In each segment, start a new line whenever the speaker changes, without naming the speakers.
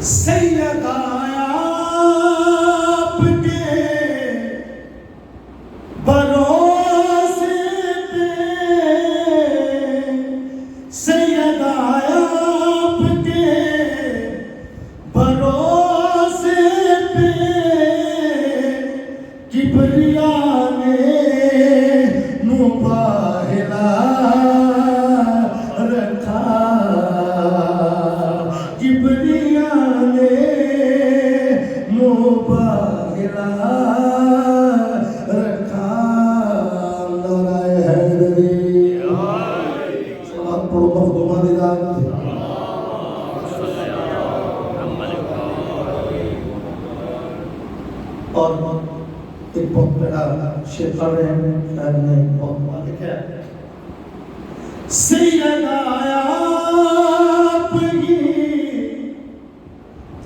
سیدہ آپ کے بھروسے پہ، سیدہ آپ کے بھروسے پہ کبریا نے مباہلا رکھا، کبریا نے مباہلا رکھا۔ نعرہ حیدری، صلوات پڑھو مخدومہ دیدار۔ اور ایک بہت بڑا شعر پڑھ رہے ہیں، شاید میں بہت مالک ہے۔ سیدہ آپ ہی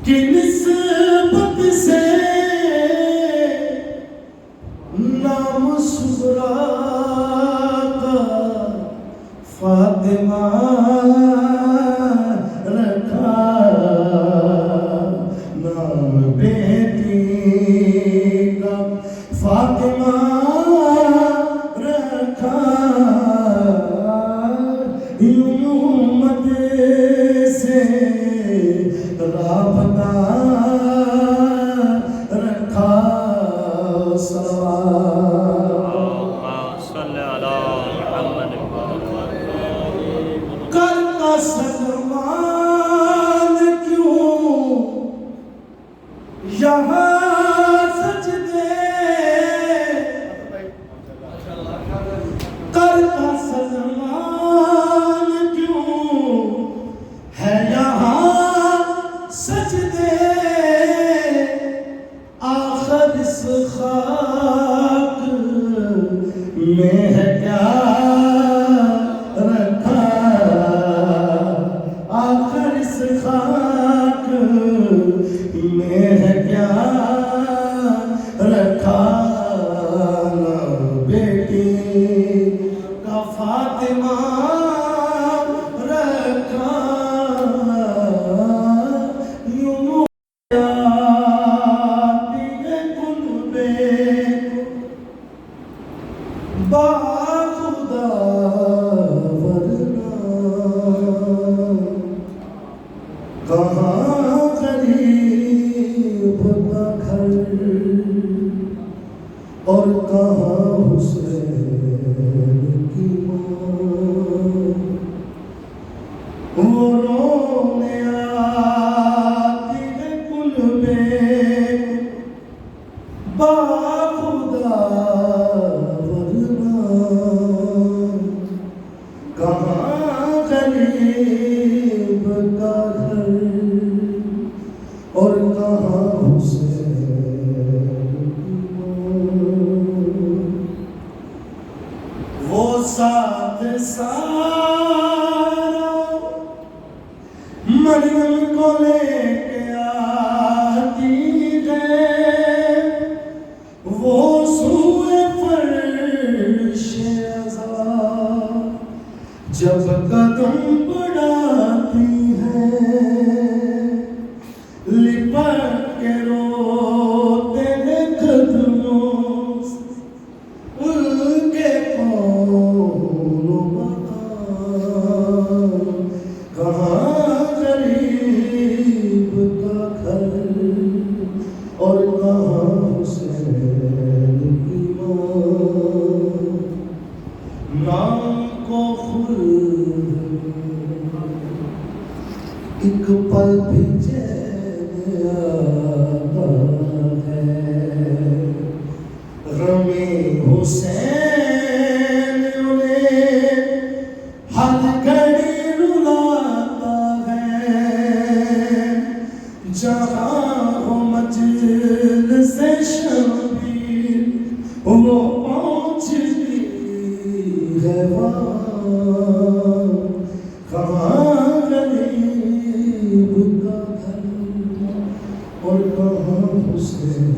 کی نسبت سے نام صغریٰ کا فاطمہ رکھا، نام بیٹی کا فاطمہ رکھا، یوں امت سے رابطہ رکھا۔ صلوات
صلی اللہ محمد۔
کرتا سلمان کیوں یہاں سجدے، کرتا سلمان کیوں ہے یہاں سجدے، آخر اس خاک میں ہے کیا رکھا، آخر اس خاک میں ہے کیا رکھا، بیٹی کا فاطمہ رکھا، یوں باخدا ورنہ کہاں غریب کا گھر اور کہاں حسین کی ماں، وہ رونے آتی ہے کلبے باخدا ورنہ کہاں غریب کا گھر اور کہاں حسین کی ماں، وہ ساتھ سارا مریم کو لے کے آتی ہے، وہ سوئے فرش عزا جب قدم بڑھاتی ہے، لپٹ کے روتے ہیں قدموں سے ان کے کون مقام، کہاں غریب کا گھر اور کہاں حسین کی ماں، نام کو خود ایک پل بھی چین آتا ہے، غمی حسین انہیں ہر گھڑی رلاتا ہے، جہاں ہو مجلس شبیر وہ پہنچتی ہے وہاں، کہاں غریب کا گھر اور کہاں حسین